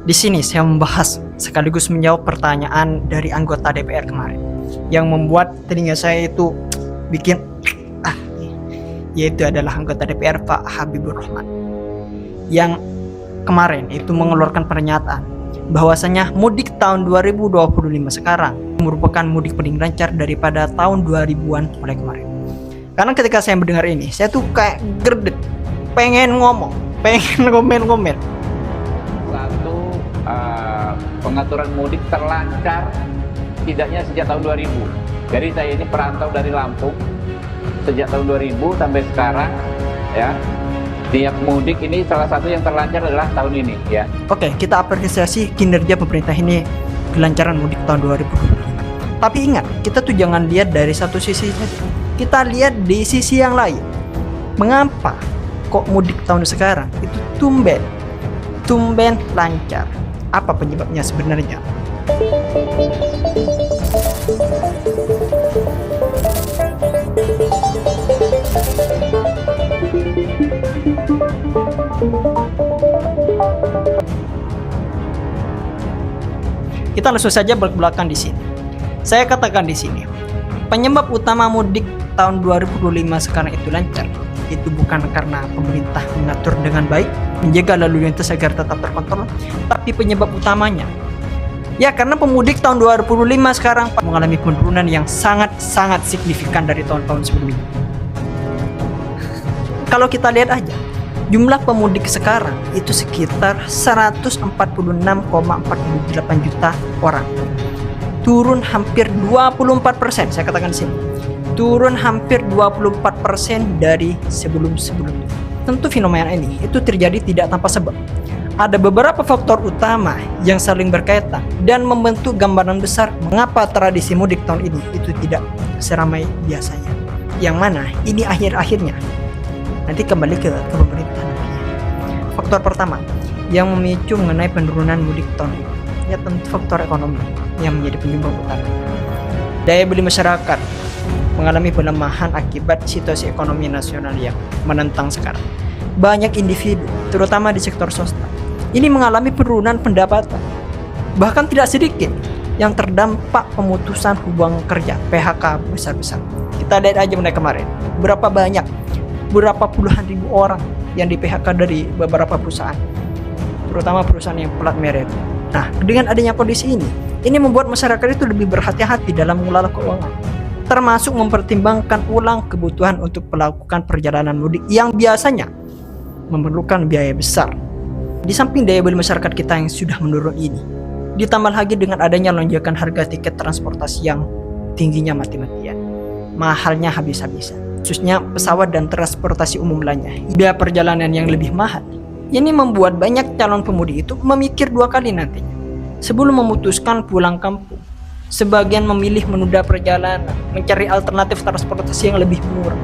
Di sini saya membahas sekaligus menjawab pertanyaan dari anggota DPR kemarin yang membuat telinga saya itu bikin yaitu adalah anggota DPR Pak Habibur Rahman yang kemarin itu mengeluarkan pernyataan bahwasanya mudik tahun 2025 sekarang merupakan mudik paling lancar daripada tahun 2000-an mulai kemarin. Karena ketika saya mendengar ini, saya tuh kayak gerdek, pengen ngomong, pengen komen. Satu, pengaturan mudik terlancar tidaknya sejak tahun 2000. Jadi saya ini perantau dari Lampung sejak tahun 2000 sampai sekarang ya. Tiap mudik ini salah satu yang terlancar adalah tahun ini ya. Oke, kita apresiasi kinerja pemerintah ini kelancaran mudik tahun 2025. Tapi ingat, kita tuh jangan lihat dari satu sisi saja. Kita lihat di sisi yang lain. Mengapa kok mudik tahun sekarang itu tumben lancar? Apa penyebabnya sebenarnya? Kita langsung saja belak-belakan di sini. Saya katakan di sini, penyebab utama mudik tahun 2025 sekarang itu lancar, itu bukan karena pemerintah mengatur dengan baik, menjaga lalu lintas agar tetap terkontrol, tapi penyebab utamanya ya karena pemudik tahun 2025 sekarang mengalami penurunan yang sangat signifikan dari tahun-tahun sebelumnya. Kalau kita lihat aja, jumlah pemudik sekarang itu sekitar 146,48 juta orang. Turun hampir 24%, saya katakan di sini. Turun hampir 24% dari sebelum-sebelumnya. Tentu fenomena ini itu terjadi tidak tanpa sebab. Ada beberapa faktor utama yang saling berkaitan dan membentuk gambaran besar mengapa tradisi mudik tahun ini itu tidak seramai biasanya. Yang mana ini akhir-akhirnya nanti kembali ke pemerintah. Faktor pertama yang memicu mengenai penurunan mudik tahun ini ya tentu faktor ekonomi yang menjadi penyumbang utama. Daya beli masyarakat mengalami pelemahan akibat situasi ekonomi nasional yang menentang sekarang. Banyak individu, terutama di sektor swasta, ini mengalami penurunan pendapatan. Bahkan tidak sedikit yang terdampak pemutusan hubungan kerja PHK besar-besar. Kita lihat aja mulai kemarin, berapa puluhan ribu orang yang di PHK dari beberapa perusahaan, terutama perusahaan yang pelat merah. Nah, dengan adanya kondisi ini membuat masyarakat itu lebih berhati-hati dalam mengelola keuangan, termasuk mempertimbangkan ulang kebutuhan untuk melakukan perjalanan mudik yang biasanya memerlukan biaya besar. Di samping daya beli masyarakat kita yang sudah menurun ini, ditambah lagi dengan adanya lonjakan harga tiket transportasi yang tingginya mati-matian, mahalnya habis-habisan, khususnya pesawat dan transportasi umum lainnya, biaya perjalanan yang lebih mahal. Ini membuat banyak calon pemudik itu memikir dua kali nantinya sebelum memutuskan pulang kampung. Sebagian memilih menunda perjalanan, mencari alternatif transportasi yang lebih murah,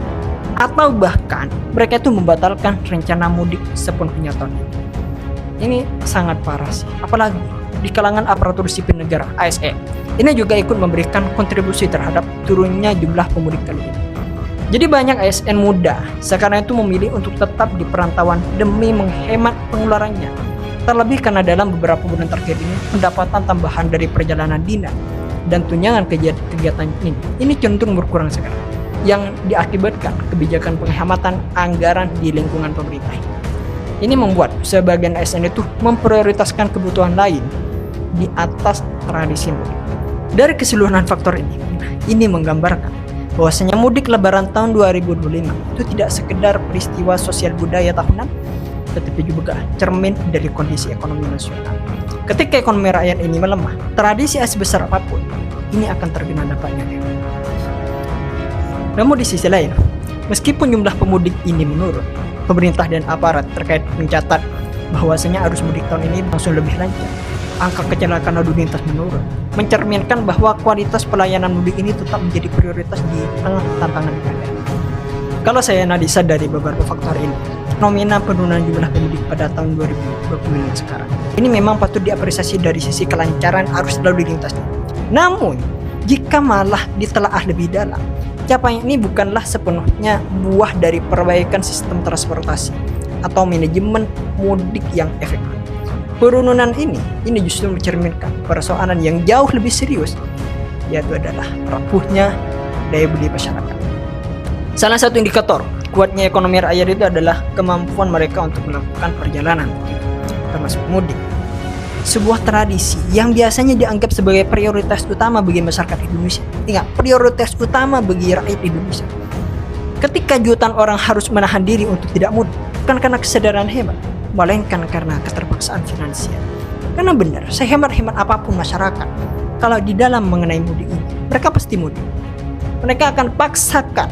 atau bahkan mereka itu membatalkan rencana mudik sepenuhnya tahun ini. Ini sangat parah sih, apalagi di kalangan aparatur sipil negara ASN. Ini juga ikut memberikan kontribusi terhadap turunnya jumlah pemudik kali ini. Jadi banyak ASN muda sekarang itu memilih untuk tetap di perantauan demi menghemat pengeluarannya. Terlebih karena dalam beberapa bulan terakhir ini pendapatan tambahan dari perjalanan dinas dan tunjangan kegiatan ini cenderung berkurang sekarang, yang diakibatkan kebijakan penghematan anggaran di lingkungan pemerintah. Ini membuat sebagian ASN itu memprioritaskan kebutuhan lain di atas tradisi mudik. Dari keseluruhan faktor ini menggambarkan bahwasanya mudik lebaran tahun 2025 itu tidak sekedar peristiwa sosial budaya tahunan, tetapi juga cermin dari kondisi ekonomi nasional. Ketika ekonomi rakyat ini melemah, tradisi sebesar apapun ini akan terkena dampaknya. Namun di sisi lain, meskipun jumlah pemudik ini menurun, pemerintah dan aparat terkait mencatat bahwasanya arus mudik tahun ini langsung lebih lancar. Angka kecelakaan lalu lintas menurun, mencerminkan bahwa kualitas pelayanan mudik ini tetap menjadi prioritas di tengah tantangan yang ada. Kalau saya analisa dari beberapa faktor ini, fenomena penurunan jumlah pemudik pada tahun 2025 sekarang ini memang patut diapresiasi dari sisi kelancaran arus lalu lintasnya. Namun, jika malah ditelaah lebih dalam, capaian ini bukanlah sepenuhnya buah dari perbaikan sistem transportasi atau manajemen mudik yang efektif. Penurunan ini justru mencerminkan persoalan yang jauh lebih serius, yaitu adalah rapuhnya daya beli masyarakat. Salah satu indikator kuatnya ekonomi rakyat itu adalah kemampuan mereka untuk melakukan perjalanan, termasuk mudik. Sebuah tradisi yang biasanya dianggap sebagai prioritas utama bagi masyarakat Indonesia. Ingat, prioritas utama bagi rakyat Indonesia. Ketika jutaan orang harus menahan diri untuk tidak mudik, bukan karena kesadaran hebat, melainkan karena keterpaksaan finansial. Karena benar, sehemat-hemat apapun masyarakat, kalau di dalam mengenai mudik ini, mereka pasti mudik. Mereka akan paksakan.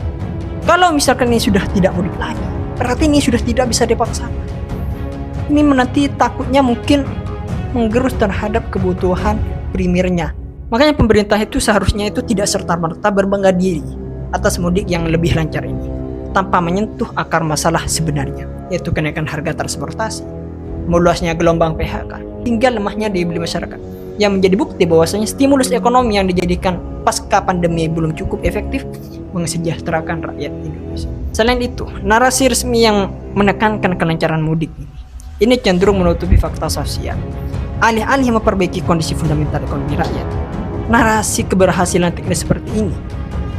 Kalau misalkan ini sudah tidak mudik lagi, berarti ini sudah tidak bisa dipaksakan. Ini nanti takutnya mungkin menggerus terhadap kebutuhan primernya. Makanya pemerintah itu seharusnya itu tidak serta-merta berbangga diri atas mudik yang lebih lancar ini, tanpa menyentuh akar masalah sebenarnya, yaitu kenaikan harga transportasi, meluasnya gelombang PHK, hingga lemahnya daya beli masyarakat, yang menjadi bukti bahwasanya stimulus ekonomi yang dijadikan pasca pandemi belum cukup efektif mensejahterakan rakyat Indonesia. Selain itu, narasi resmi yang menekankan kelancaran mudik ini cenderung menutupi fakta sosial. Alih-alih memperbaiki kondisi fundamental ekonomi rakyat, narasi keberhasilan teknis seperti ini,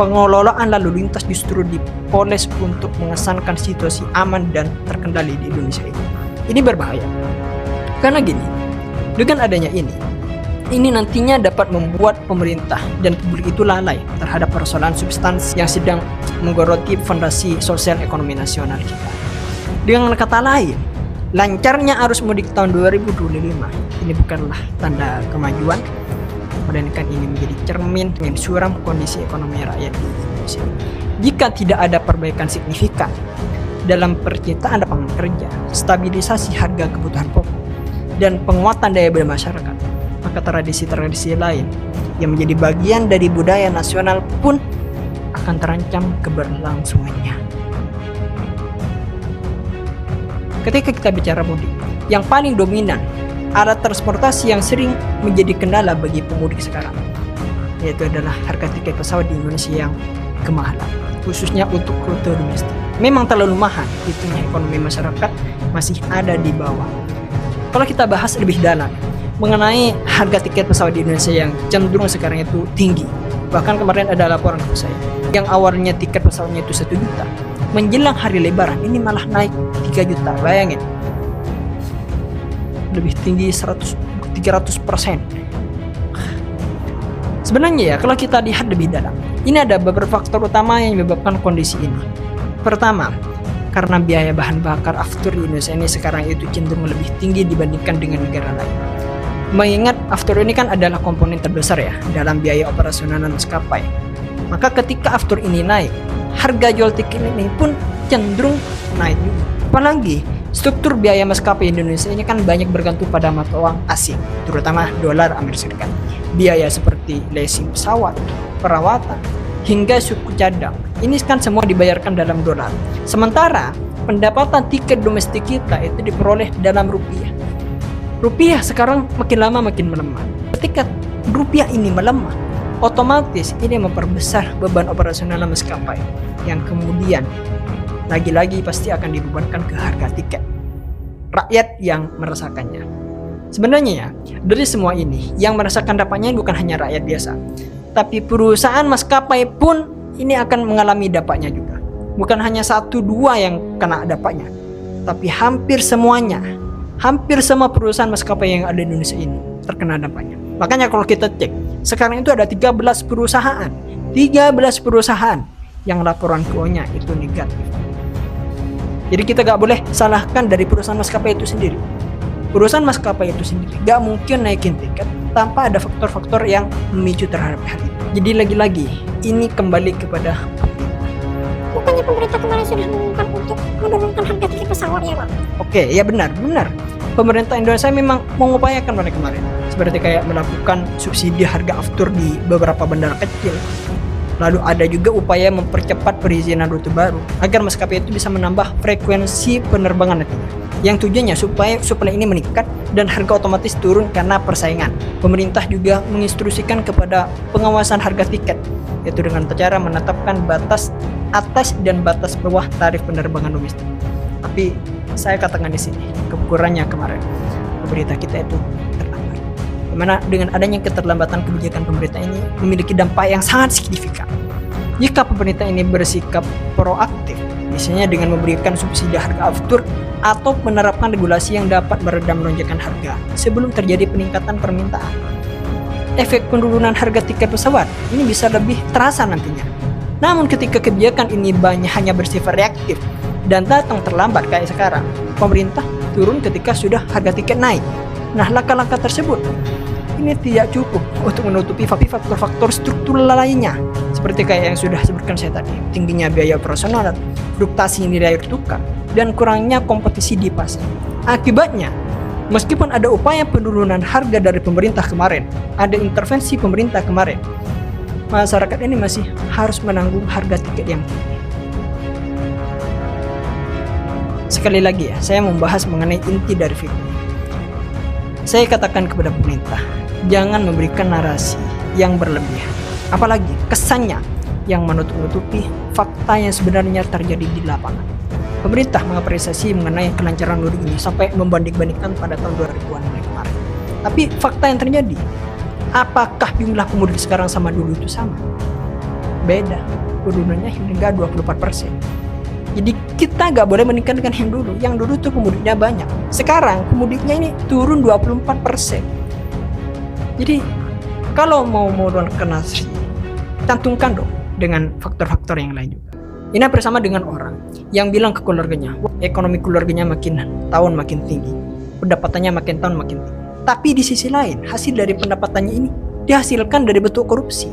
pengelolaan lalu lintas justru dipoles untuk mengesankan situasi aman dan terkendali di Indonesia ini. Ini berbahaya. Karena gini, dengan adanya ini nantinya dapat membuat pemerintah dan publik itu lalai terhadap persoalan substansi yang sedang menggoroti fondasi sosial ekonomi nasional kita. Dengan kata lain, lancarnya arus mudik tahun 2025 ini bukanlah tanda kemajuan, melainkan ini menjadi cermin suram kondisi ekonomi rakyat di Indonesia. Jika tidak ada perbaikan signifikan dalam penciptaan lapangan kerja, stabilisasi harga kebutuhan pokok, dan penguatan daya beli masyarakat, maka tradisi-tradisi lain yang menjadi bagian dari budaya nasional pun akan terancam keberlangsungannya. Ketika kita bicara mudik, yang paling dominan alat transportasi yang sering menjadi kendala bagi pemudik sekarang, yaitu adalah harga tiket pesawat di Indonesia yang kemahalan, khususnya untuk rute domestik. Memang terlalu mahal, hitungnya ekonomi masyarakat masih ada di bawah. Kalau kita bahas lebih dalam mengenai harga tiket pesawat di Indonesia yang cenderung sekarang itu tinggi, bahkan kemarin ada laporan ke saya, yang awalnya tiket pesawatnya itu 1 juta, menjelang hari lebaran ini malah naik 3 juta. Bayangin, lebih tinggi 300%. Sebenarnya ya, kalau kita lihat lebih dalam, ini ada beberapa faktor utama yang menyebabkan kondisi ini. Pertama, karena biaya bahan bakar aftur di Indonesia ini sekarang itu cenderung lebih tinggi dibandingkan dengan negara lain. Mengingat aftur ini kan adalah komponen terbesar ya dalam biaya operasional maskapai. Maka ketika aftur ini naik, harga jual tiket ini pun cenderung naik juga. Apalagi struktur biaya maskapai Indonesia ini kan banyak bergantung pada mata uang asing, terutama dolar Amerika Serikat. Biaya seperti leasing pesawat, perawatan, hingga suku cadang, ini kan semua dibayarkan dalam dolar. Sementara pendapatan tiket domestik kita itu diperoleh dalam rupiah. Rupiah sekarang makin lama makin melemah. Ketika rupiah ini melemah, otomatis ini memperbesar beban operasional maskapai yang kemudian lagi-lagi pasti akan dibebankan ke harga tiket rakyat yang merasakannya. Sebenarnya ya, dari semua ini yang merasakan dampaknya bukan hanya rakyat biasa, tapi perusahaan maskapai pun ini akan mengalami dampaknya juga. Bukan hanya 1-2 yang kena dampaknya, tapi hampir semuanya, hampir semua perusahaan maskapai yang ada di Indonesia ini terkena dampaknya. Makanya kalau kita cek, sekarang itu ada 13 perusahaan yang laporan keuangannya itu negatif. Jadi kita gak boleh salahkan dari perusahaan maskapai itu sendiri. Perusahaan maskapai itu sendiri gak mungkin naikin tiket tanpa ada faktor-faktor yang memicu terhadap hal itu. Jadi lagi-lagi ini kembali kepada bukannya pemerintah kemarin sudah mengumumkan untuk menurunkan harga tiket pesawat ya Pak? Oke, ya benar. Pemerintah Indonesia memang mengupayakan pada kemarin, seperti kayak melakukan subsidi harga aftur di beberapa bandara kecil. Lalu ada juga upaya mempercepat perizinan rute baru agar maskapai itu bisa menambah frekuensi penerbangan nantinya. Yang tujuannya supaya supply ini meningkat dan harga otomatis turun karena persaingan. Pemerintah juga menginstruksikan kepada pengawasan harga tiket, yaitu dengan cara menetapkan batas atas dan batas bawah tarif penerbangan domestik. Tapi saya katakan di sini kekurangannya kemarin, pemerintah kita itu terlambat. Dimana dengan adanya keterlambatan kebijakan pemerintah ini memiliki dampak yang sangat signifikan. Jika pemerintah ini bersikap proaktif, misalnya dengan memberikan subsidi harga aftur atau menerapkan regulasi yang dapat meredam lonjakan harga sebelum terjadi peningkatan permintaan, efek penurunan harga tiket pesawat ini bisa lebih terasa nantinya. Namun ketika kebijakan ini hanya bersifat reaktif dan datang terlambat kayak sekarang, pemerintah turun ketika sudah harga tiket naik. Nah, langkah-langkah tersebut ini tidak cukup untuk menutupi faktor-faktor struktural lainnya, seperti kayak yang sudah sebutkan saya tadi, tingginya biaya operasional, fluktuasi nilai tukar, dan kurangnya kompetisi di pasar. Akibatnya, meskipun ada upaya penurunan harga dari pemerintah kemarin, ada intervensi pemerintah kemarin, masyarakat ini masih harus menanggung harga tiket yang tinggi. Sekali lagi ya, saya membahas mengenai inti dari film. Saya katakan kepada pemerintah, jangan memberikan narasi yang berlebihan, apalagi kesannya yang menutup-nutupi fakta yang sebenarnya terjadi di lapangan. Pemerintah mengapresiasi mengenai kelancaran mudik ini sampai membanding-bandingkan pada tahun 2000-an kemarin. Tapi fakta yang terjadi, apakah jumlah pemudik sekarang sama dulu itu sama? Beda, turunannya hingga 24%. Jadi kita nggak boleh meningkatkan dengan yang dulu. Yang dulu tuh pemudiknya banyak. Sekarang pemudiknya ini turun 24%. Jadi kalau mau menurunkan nasi, cantumkan dong dengan faktor-faktor yang lain juga. Ini bersama dengan orang yang bilang ke keluarganya, ekonomi keluarganya makin tahun makin tinggi, pendapatannya makin tahun makin tinggi. Tapi di sisi lain, hasil dari pendapatannya ini dihasilkan dari bentuk korupsi,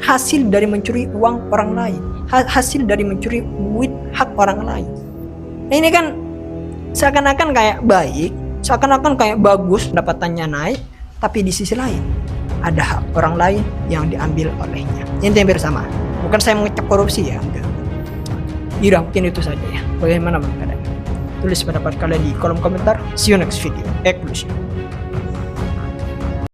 hasil dari mencuri uang orang lain, hasil dari mencuri duit hak orang lain. Nah, ini kan seakan-akan kayak baik, seakan-akan kayak bagus pendapatannya naik, tapi di sisi lain ada hak orang lain yang diambil olehnya. Ini yang bersama. Bukan saya mengecap korupsi ya, enggak. Iya, mungkin itu saja ya. Bagaimana Bang Kadang? Tulis pendapat kalian di kolom komentar. See you next video. Eksklusif.